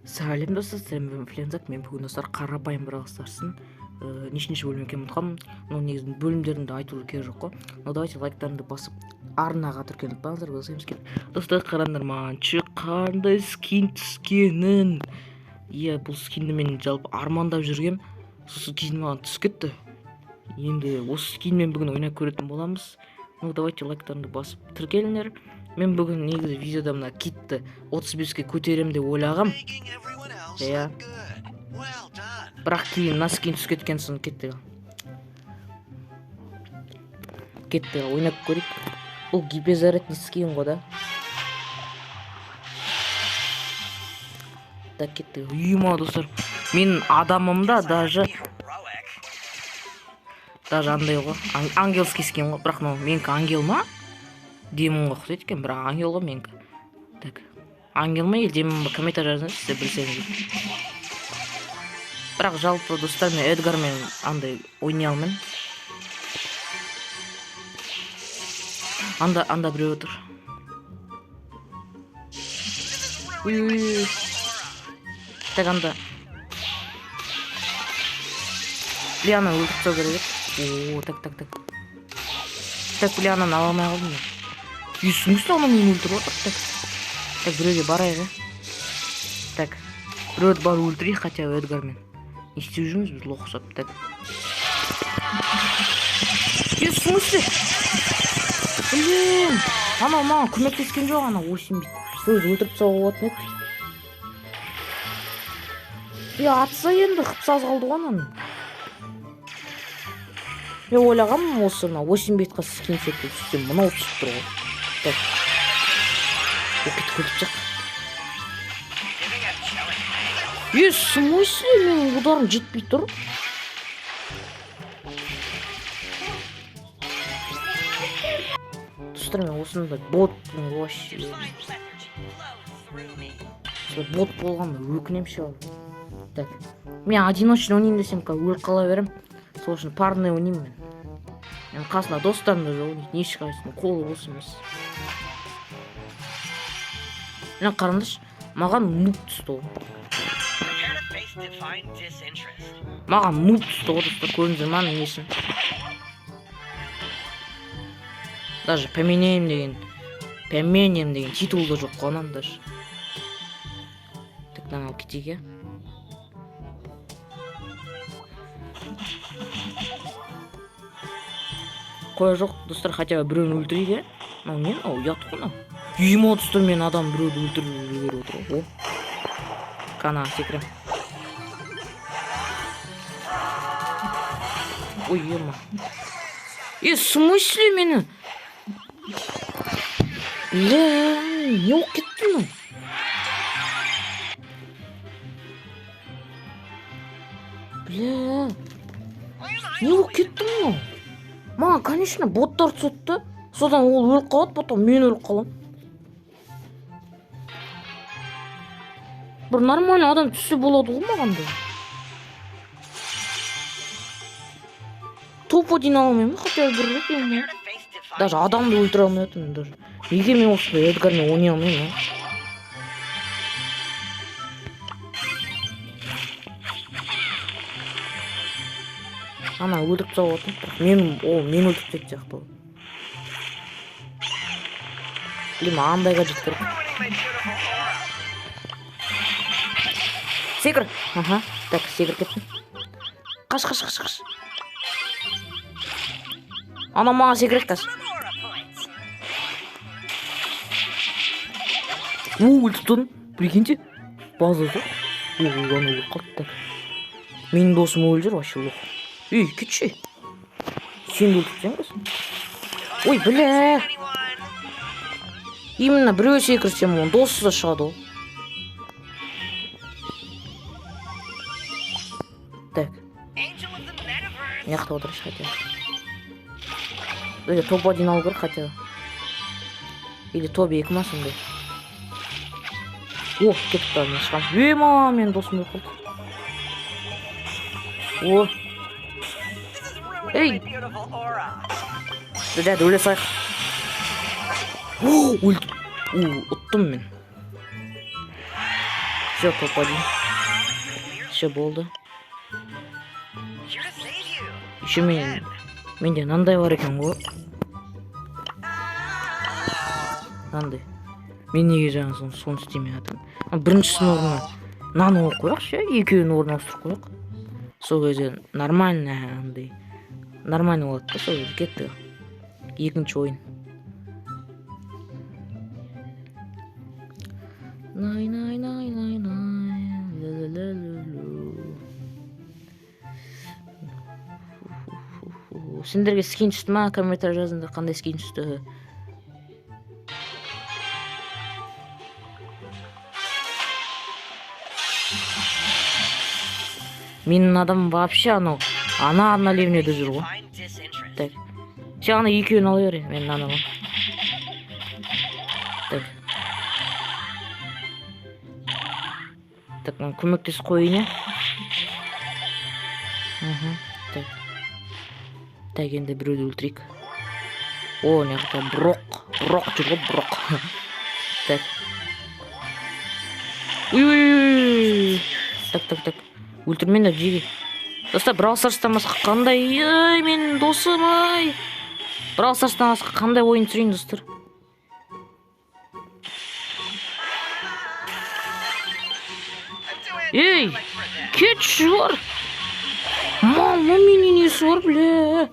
Сәлем достар, сәлем Флензак. Мен бүгін достар қарапайым Brawl Stars'ын нешінші бөлім екенін ұмытқанмын. Но негізі бөлімдерінде айтуы керек жоқ қой. Но давайте лайктарыңды басып арнаға тіркеліп қалыңыздар, болсаңыз керек. Достар, қараңдар, маған қандай скин түскенін. Иә, бұл скинді мен жалпы армандап жүргем. Сосын кейін маған түсіп кетті. Енді осы скинмен бүгін ойнап көретін боламыз. Ну давайте лайктарыңды басып тіркеліңдер. Мен бүгін негізі видеода мына китті 35-ке көтерем деп ойлағам. Иә. Бірақ кейін мына скин түсіп кеткен соң кетті. Ойнап көрейік. Бұл гиперзарядный скин ғой да. Так кетті. Үйма достар. Менің адамымда даже андай ғой. Ангелский скин ғой. Бірақ менікі ангел ма? Демонға ұқсайды екен, бірақ ангел ғой менікі. Так. Ангел ма, демон ба? Комментарий жазыңыз, сіздер білсеңіздер. Бірақ жалпы достар, мен Эдгармен андай ойнай алмаймын. Анда біреу отыр. Үй. Так, анда. Лиана өлтіріп тастау керек. О, так. Так, Лиананы ала алмай қалдым мен. Үйсіңізді ана мен өлтіріп отыр. Так, біреуге барайық. Так, біреуді бар өлтірейік, хотя Эдгармен. Не істеп жүрміз біз лох ұқсап. Так. Үйсіңізді. Блин. Ана маған көмектескен жоқ, ана 8 бит. Сөз өлтіріп тастауға болатын еді. Атса енді қыпсаз қалды ғой ананы. Мен ойлағам осы 8 битқа скин секілді түссем, мынау түсіп тұр ғой. Так. Оқит көліп жақ. В смысле менің ударым жетпей тұр? Достар, мен осында боттың вообще. Бот болған өкінем ше. Так. Мен одиночный ойнайын десем, өліп қала берем. Сол үшін парный ойнайын мен. Мен қасында достарым да жоқ, не шығайсың, қолы болсын емес. Мен қарындаш, маған нуб түсті ғой. Маған нуб түсті ғой, достар, көріңіздер ма несін. Даже поменяем деген титулда жоқ қой анан даже. Так, алып кетейік, е. Қоя жоқ, достар, хотя біреуін өлтірейік, е. Мынау не? Ұят қой. Үйіме достар, мен адам біреуді өлтіріп жіберіп отыр ғой. Кана, секірем. Ой, ема. В смысле мені? Не оқ кетті ма? Не оқ кетті ма? Маған, конечно, боттар түсетті. Содан ол өліп қалады, потом мен өліп қалам. Бір нормальный адам түссе болады ғой маған да. Топ-1 алмаймын, хотя бір рет емін. Даже адамды өлтіре алмайтын даже. Неге мен осы Эдгармен ойнай алмаймын? Ана өлтіріп тастауға отыр. Мен өлтіріп тастайды сияқты. Блин, андайға жетіп керек. Секір. Аха. Так, секір кеттім. Қаш. Ана маған секірет қаш. Өлтіп тұрдым. Прикиньте. Базасы. Ана өліп қалды. Так. Менің досым өліп жүр, вообще лох. Ей, кетші. Сен өлтіп сен. Ой, бля. Именно біреу секірсем, он досы да шығады ғой. Так. Неқта отырыш хотя. Или топ-1 алу керек хотя. Или топ-2 ма сондай. О, кетті мен шығам. Ема, мен досым өліп қалды. О. Ей! Дәді өле сайық. Өлдім. Ұттым мен. Все, топ-1. Все болды. Еще менде мындай бар екен ғой. Мындай. Мен неге жаңа соны істемей жатырмын. Біріншісінің орнына наны қойып қояқшы, екеуінің орнына ауыстырып қояқ. Сол кезде нормально андай. Нормально болады да, сол кезде кетті. Екінші ойын. Сендерге скин түсті ма? Комментарий жазыңдар, қандай скин түсті. Менің адамым вообще анау ана левнеде жүр ғой. Так. Сен ана екеуін ала бер, мен анамын. Так. Так, көмектесіп қойын. Так. Так, енді біреуді өлтірейік. О, не жақта Брок жүр ғой, Брок. Так. Уй. Так. Өлтірмен деп жеге. Достар, Brawl Stars'тан басқа қандай... Ай, менің досым, ай! Brawl Stars'тан басқа қандай ойын түсірейін, достар? Ей! Кетші бар! Менің несі бар, бля!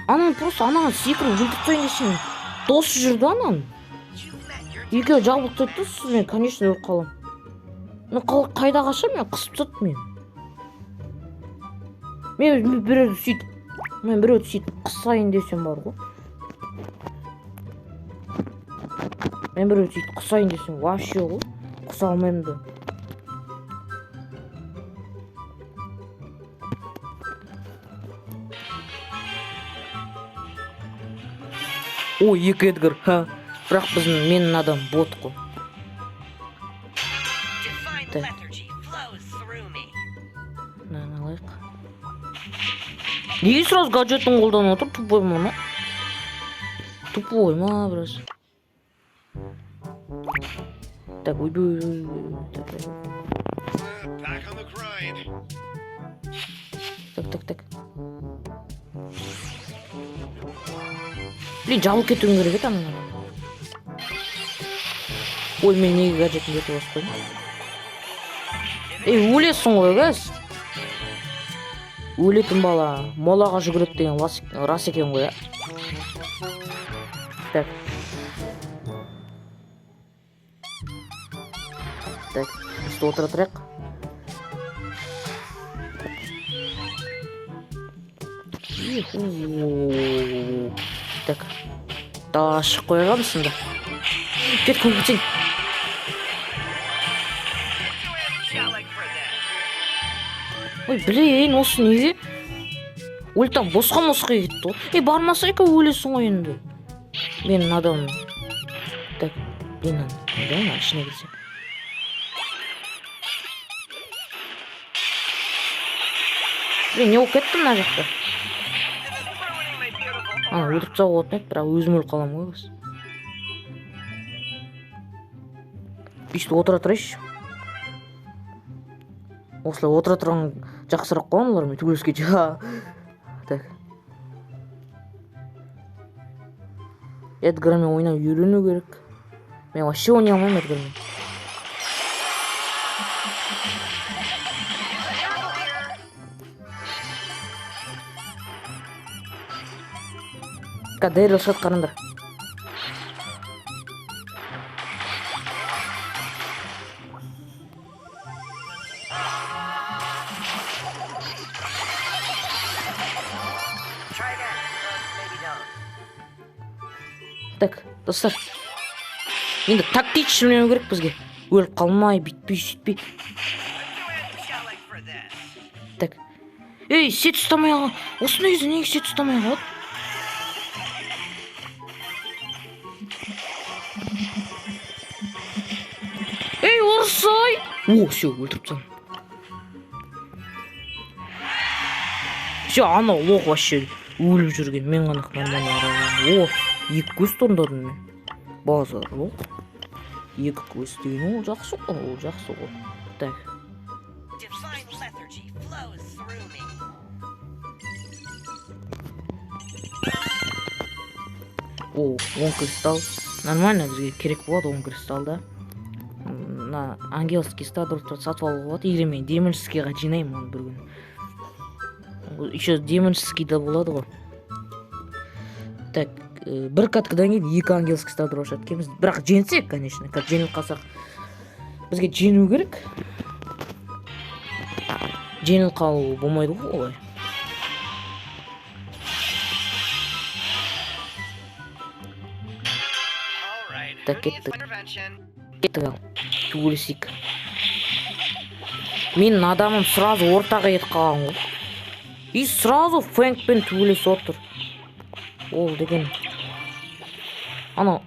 Анан просто анаған секіріп өлтіртпайын десең. Досы жүрді анан. Екеуі жабылып тұйды, мен, конечно, өліп қалам. Қайда қашам, мен қысып тұт мен. Мен біреуді сөйтіп қысайын десем бар ғой. Мен біреуді сөйтіп қысайын десем вообще ғой. Қыса алмаймын да. Ой, екі Эдгар, ха. Бірақ менің адам бот қой. Алайық. Неге сразу гаджетін қолданып отыр? Тупой ма? Тупой ма, біраз? Так, ойбой. Так. Блин, жабылып кетуім керек еді анан. Ой, мен неге гаджетін кетіп басып қойдым? Ей, өлесің ғой, газ. Өлетін бала молаға жүгіреді деген рас екен ғой, а? Так. Так, үсті отыра тұрайық. Так. Далаға шығып қойғансың да. Кет көмектен. Ой, блин, осы неге? Өлтам босқа кетті ғой. Бармаса екен өлесің ғой енді. Менің адамым. Так, блин, ана ішіне кетсем. Блин, не болып кетті мына жақта? Ана өлтіріп тастауға болатын еді, бірақ өзім өліп қалам ғой біз. Бүйтіп отыра тұрайыншы. Осылай отыра тұрған жақсырақ қой олар, мен төбелеске жа. Так. Эдгармен ойнап үйрену керек. Мен вообще ойнай алмаймын Эдгармен. Дэрил шат қарандар. Так, достар. Енді тактичный ойнау керек бізге. Өліп қалмай, битпей, сөйтпей. Так. Ей, сет ұстамай алған. Осы негізі неге сет ұстамай алған? Ей, орысай! О, все, өлтіріп тастадым. Все, ана лох вообще өліп жүрген. Мен ғана нормально аралағанмын. О, екі көз таңдадым мен. Базар жоқ. Екі көз деген ол жақсы ғой. Так. Divine lethargy flows through me. О, 10 кристалл. Нормально, бізге керек болады 10 кристалл да. Мына ангельский стадорды сатып алуға болады. Егер мен демонскийға жинаймын оны бір күн. Еще демонский да болады ғой. Так, бір каткадан кейін 2 ангельский стадор ашады екенбіз. Бірақ жеңсек, конечно. Как жеңіп қалсақ, бізге жеңу керек. Жеңіліп қалу болмайды ғой олай. Так, кеттік. Кеттік ал. Төбелесейік. Менің адамым сразу ортаға етіп қалған ғой. И сразу Фэнкпен төбелесіп отыр. Ол деген. Анау.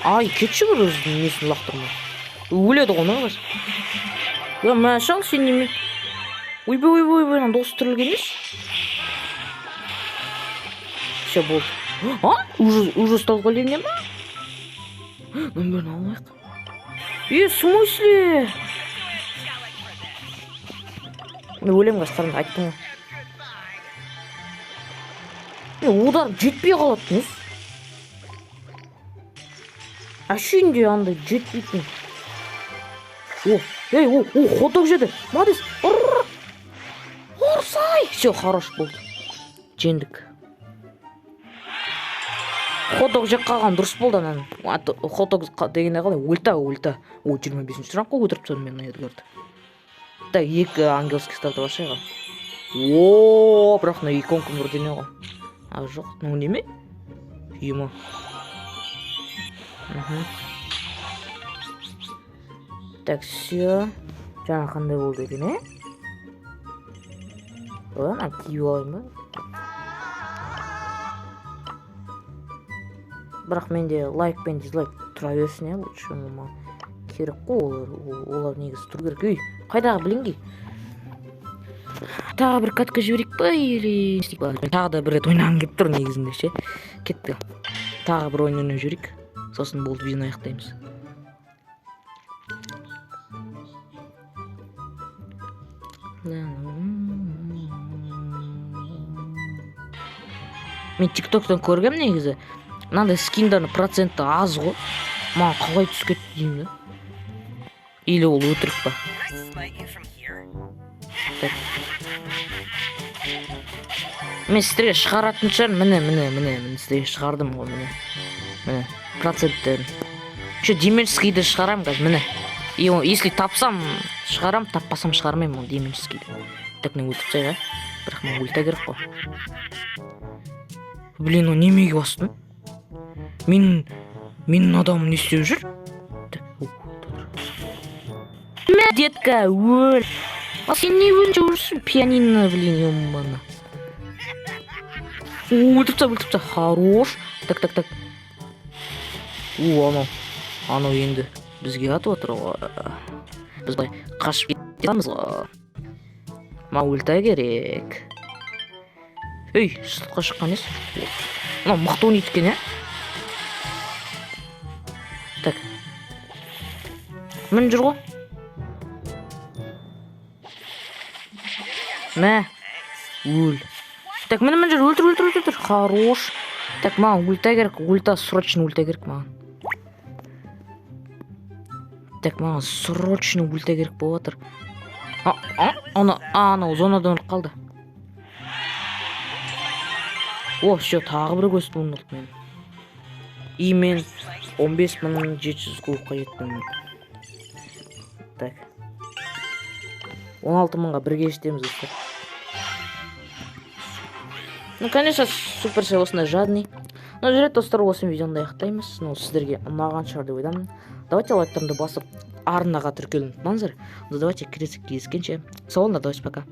Ай, кетші бір өзінің несін лақтырмай. Өледі ғой, не қыласың? Я мәшал сен неме? Ойбай, досы түрілген емес? Все болды. А? Уже стал големне ма? Номерін алмайық. В смысле? Өлем қастарымды айттың ғой. Удар жетпей қалады нес? Әшейінде андай жетпейтін. Ходок жеді. Молодец. Орсай. Все, хорош болды. Жеңдік. Ходок жек қалған дұрыс болды анан. Ходок дегенде қалай? Ульта. О, 25-ші ранг қой өтіріп тастадым мен Эдгарды. Так, 2 ангельский старды башайға. О, бірақ на 2 конкурс бірдене ғой. А жоқ, ну неме? Ема. Так, все. Жаңа қандай болды екен, е? Одан киіп алайын ба? Бірақ менде лайк пен дизлайк тұра берсін, лучше мама. Керек қой олар негізі тұру керек. Үй, қайдағы білінгі? Тағы бір катка жіберейік па, или... Тағы да бір рет ойнағым кеп тұр негізінде, ше. Кетті. Тағы бір ойын ойнап жіберейік. Сосын болды видеоны аяқтаймыз. Мен тиктоктан көргем негізі. Мынандай скиндардың проценті аз ғой. Маған қалай түсіп кетті деймін да. Или ол өтірік па? Мен сіздерге шығаратын шығар. Міне сіздерге шығардым ғой, міне. Проценттерін. Еще деменскийді шығарам қазір, міне. Если тапсам шығарам, таппасам шығармайым ол деменскийді. Так, не өлтіп сайға. Бірақ мен өлті керек қой. Блин, о немеге бастым? Менің адамым не істеп жүр? Детка, өл! А сен не өлінше жүрсің? Пианино, блин, емана. Өлтіпті, хорош. Так. Анау енді бізге атып отыр ғой. Біз бай қашып кетеміз ғой. Ма өлті керек. Ей, сыртқа шыққан ес. Мына мықты ойнайды екен, Так. Мін жүр ғой. Мә. Өл. Так, мін жүр. Өлтір. Хорош. Так, маған ульта керек. Срочно ульта керек маған. Так, маған срочно ульта керек болып отыр. Анау зонадан ұрып қалды. О, все, тағы бір көз туындық мен. И мен 15.700 қуыққа жеттім. Так. 16.000-ға бірге жетеміз достар. Ну, конечно, суперсел осындай жадный. Но жүрет достар, осы видеоны аяқтаймыз. Сіздерге ұнаған шығар деп ойдамын. Давайте лайктарымды басып, арнаға тіркелуін ұмытпаңыздар. Давайте кездескенше. Сау болыңдар, давайте пока.